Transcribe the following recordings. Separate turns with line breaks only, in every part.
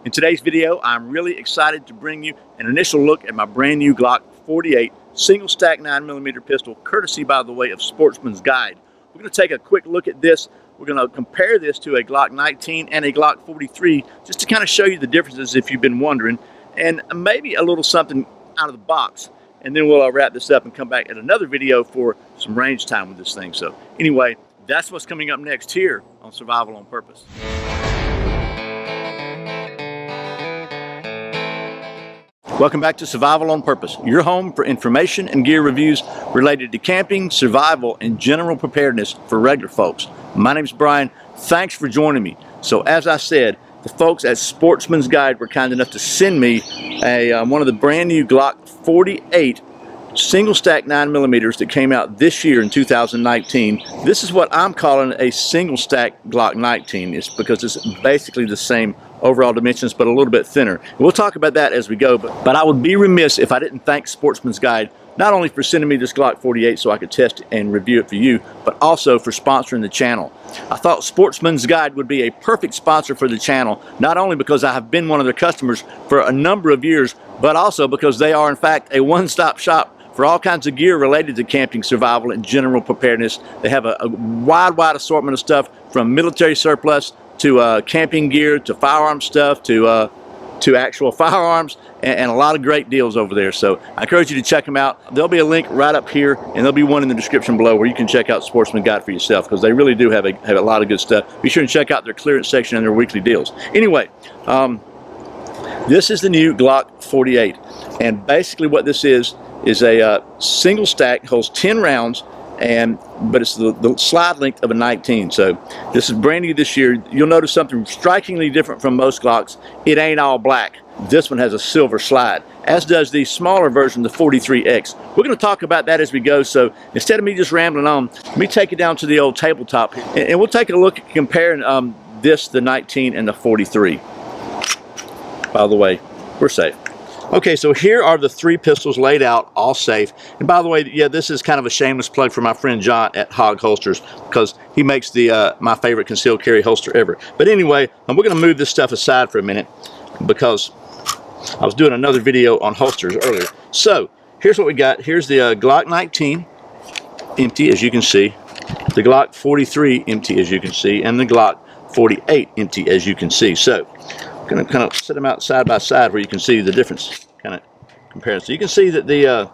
In today's video, I'm really excited to bring you an initial look at my brand new Glock 48 single stack 9mm pistol, courtesy, by the way, of Sportsman's Guide. We're going to take a quick look at this. We're going to compare this to a Glock 19 and a Glock 43 just to kind of show you the differences if you've been wondering, and maybe a little something out of the box. And then we'll wrap this up and come back at another video for some range time with this thing. So anyway, that's what's coming up next here on Survival on Purpose. Welcome back to Survival on Purpose, your home for information and gear reviews related to camping, survival, and general preparedness for regular folks. My name's Brian. Thanks for joining me. So as I said, the folks at Sportsman's Guide were kind enough to send me one of the brand new Glock 48 single stack 9mm that came out this year in 2019. This is what I'm calling a single stack Glock 19. It's because it's basically the same overall dimensions but a little bit thinner. And we'll talk about that as we go, but I would be remiss if I didn't thank Sportsman's Guide not only for sending me this Glock 48 so I could test and review it for you, but also for sponsoring the channel. I thought Sportsman's Guide would be a perfect sponsor for the channel, not only because I have been one of their customers for a number of years, but also because they are in fact a one-stop shop for all kinds of gear related to camping, survival, and general preparedness. They have a wide assortment of stuff, from military surplus to camping gear to firearm stuff to actual firearms, and a lot of great deals over there. So I encourage you to check them out. There'll be a link right up here, and there'll be one in the description below where you can check out Sportsman Guide for yourself, because they really do have a lot of good stuff. Be sure to check out their clearance section and their weekly deals. Anyway, this is the new Glock 48, and basically what this is a single stack, holds 10 rounds, but it's the slide length of a 19. So this is brand new this year. You'll notice something strikingly different from most Glocks. It ain't all black. This one has a silver slide, as does the smaller version, the 43X. We're going to talk about that as we go, so instead of me just rambling on, let me take you down to the old tabletop, and we'll take a look at comparing the 19 and the 43. By the way, we're safe. Okay, so here are the three pistols laid out, all safe. And by the way, yeah, this is kind of a shameless plug for my friend John at Hog Holsters, because he makes the my favorite concealed carry holster ever. But anyway, we're going to move this stuff aside for a minute, because I was doing another video on holsters earlier. So here's what we got. Here's the Glock 19, empty as you can see, the Glock 43 empty as you can see, and the Glock 48 empty as you can see. So I'm going to kind of set them out side by side where you can see the difference, kind of comparison. So you can see that the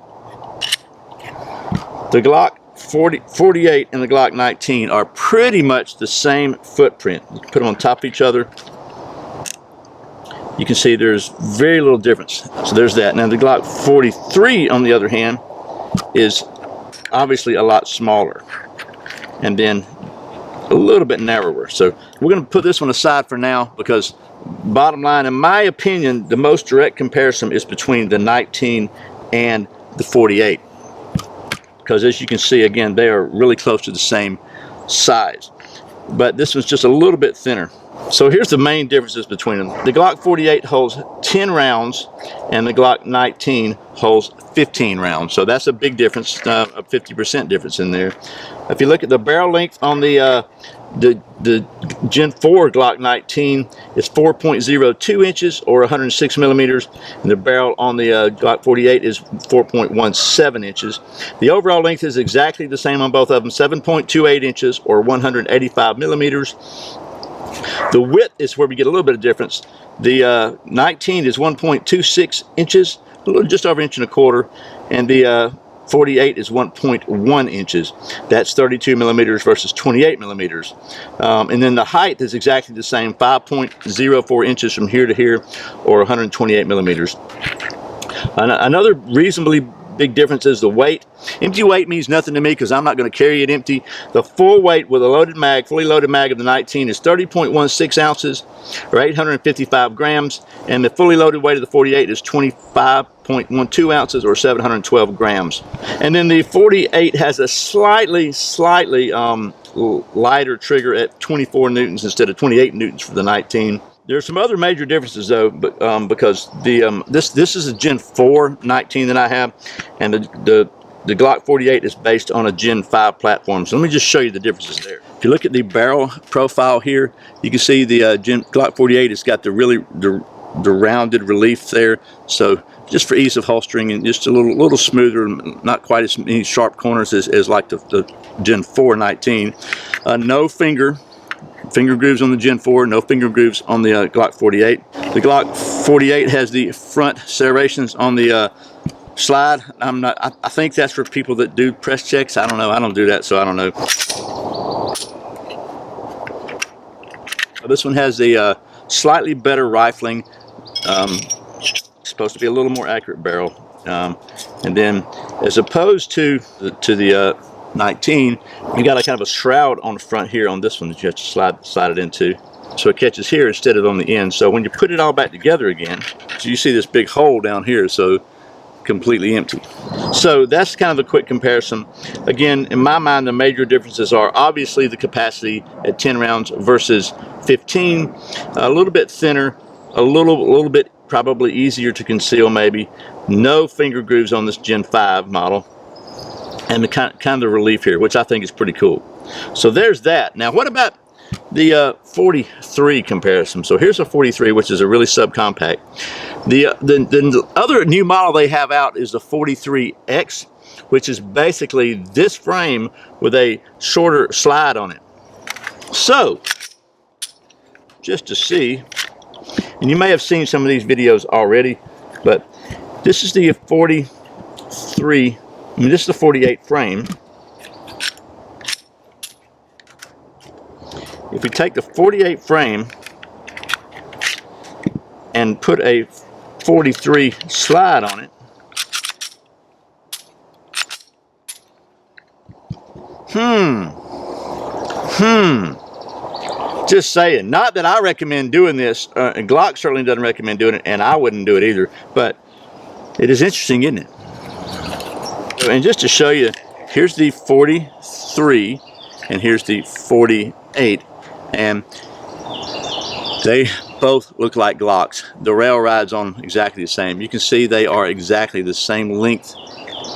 Glock 48 and the Glock 19 are pretty much the same footprint. You can put them on top of each other. You can see there's very little difference. So there's that. Now the Glock 43, on the other hand, is obviously a lot smaller, and then a little bit narrower. So we're going to put this one aside for now, because bottom line, in my opinion, the most direct comparison is between the 19 and the 48, because as you can see, again, they are really close to the same size, but this one's just a little bit thinner. So here's the main differences between them. The Glock 48 holds 10 rounds, and the Glock 19 holds 15 rounds. So that's a big difference, a 50% difference in there. If you look at the barrel length on the Gen 4 Glock 19, it's 4.02 inches or 106 millimeters, and the barrel on the Glock 48 is 4.17 inches. The overall length is exactly the same on both of them, 7.28 inches or 185 millimeters. The width is where we get a little bit of difference. The 19 is 1.26 inches, just over an inch and a quarter, and the 48 is 1.1 inches. That's 32 millimeters versus 28 millimeters. And then the height is exactly the same, 5.04 inches from here to here, or 128 millimeters. Another reasonably big difference is the weight. Empty weight means nothing to me because I'm not going to carry it empty. The full weight with a loaded mag, fully loaded mag of the 19 is 30.16 ounces or 855 grams, and the fully loaded weight of the 48 is 25.12 ounces or 712 grams. And then the 48 has a slightly lighter trigger at 24 newtons instead of 28 newtons for the 19. There are some other major differences though, but because the this is a Gen 4 19 that I have, and the Glock 48 is based on a Gen 5 platform. So let me just show you the differences there. If you look at the barrel profile here, you can see the Glock 48 has got the the rounded relief there. So just for ease of holstering and just a little smoother, not quite as many sharp corners as like the Gen 4 19. No finger grooves on the Gen 4, no finger grooves on the Glock 48. The Glock 48 has the front serrations on the slide. I think that's for people that do press checks. I don't know. I don't do that, so I don't know. This one has the slightly better rifling. Supposed to be a little more accurate barrel. And then, as opposed to the 19, you got a kind of a shroud on the front here on this one that you have to slide it into, so it catches here instead of on the end. So when you put it all back together again, so you see this big hole down here, so completely empty. So that's kind of a quick comparison. Again, in my mind, the major differences are obviously the capacity at 10 rounds versus 15, a little bit thinner, a little bit probably easier to conceal, maybe. No finger grooves on this Gen 5 model, and the kind of the relief here, which I think is pretty cool. So there's that. Now what about the 43 comparison? So here's a 43, which is a really subcompact. The other new model they have out is the 43X, which is basically this frame with a shorter slide on it. So just to see, and you may have seen some of these videos already, but this is the 43, I mean, this is the 48 frame. If you take the 48 frame and put a 43 slide on it, just saying. Not that I recommend doing this, and Glock certainly doesn't recommend doing it, and I wouldn't do it either, but it is interesting, isn't it? And just to show you, here's the 43 and here's the 48, and they both look like Glocks. The rail ride's on exactly the same. You can see they are exactly the same length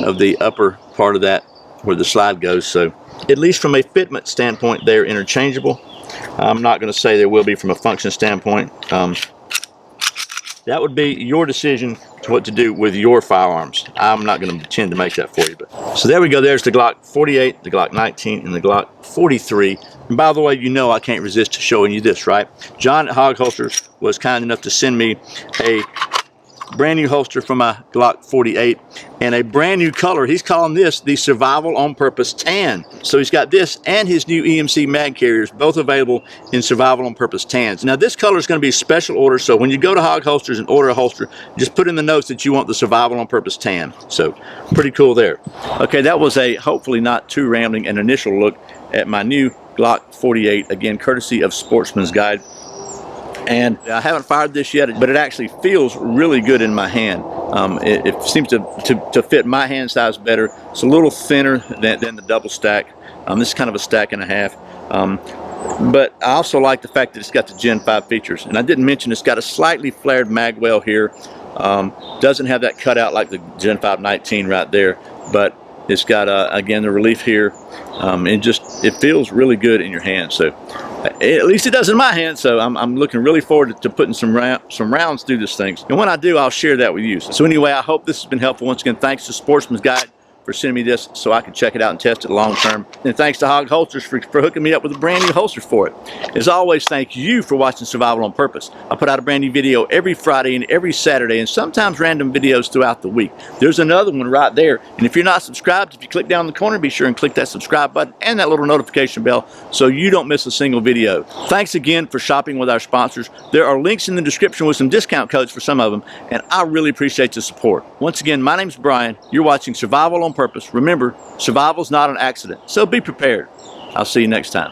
of the upper part of that where the slide goes. So at least from a fitment standpoint, they're interchangeable. I'm not going to say they will be from a function standpoint. That would be your decision to what to do with your firearms. I'm not going to pretend to make that for you. But so there we go. There's the Glock 48, the Glock 19, and the Glock 43. And by the way, you know I can't resist showing you this, right? John at Hog Holsters was kind enough to send me a brand new holster for my Glock 48 and a brand new color. He's calling this the Survival on Purpose Tan. So he's got this and his new EMC mag carriers, both available in Survival on Purpose Tans. Now this color is going to be a special order, so when you go to Hog Holsters and order a holster, just put in the notes that you want the Survival on Purpose Tan. So pretty cool there. Okay, that was a hopefully not too rambling an initial look at my new Glock 48, again courtesy of Sportsman's Guide. And I haven't fired this yet, but it actually feels really good in my hand. It seems to fit my hand size better. It's a little thinner than the double stack. This is kind of a stack and a half. But I also like the fact that it's got the Gen 5 features. And I didn't mention it's got a slightly flared mag well here. Doesn't have that cutout like the Gen 5 19 right there. But it's got, again, the relief here. It feels really good in your hand. So at least it does in my hand. So I'm looking really forward to putting some rounds through this thing. And when I do, I'll share that with you. So anyway, I hope this has been helpful. Once again, thanks to Sportsman's Guide for sending me this so I can check it out and test it long term. And thanks to Hog Holsters for hooking me up with a brand new holster for it. As always, thank you for watching Survival on Purpose. I put out a brand new video every Friday and every Saturday, and sometimes random videos throughout the week. There's another one right there. And if you're not subscribed, if you click down in the corner, be sure and click that subscribe button and that little notification bell so you don't miss a single video. Thanks again for shopping with our sponsors. There are links in the description with some discount codes for some of them, and I really appreciate the support. Once again, my name's Brian. You're watching Survival on Purpose. Remember, survival's not an accident, so be prepared. I'll see you next time.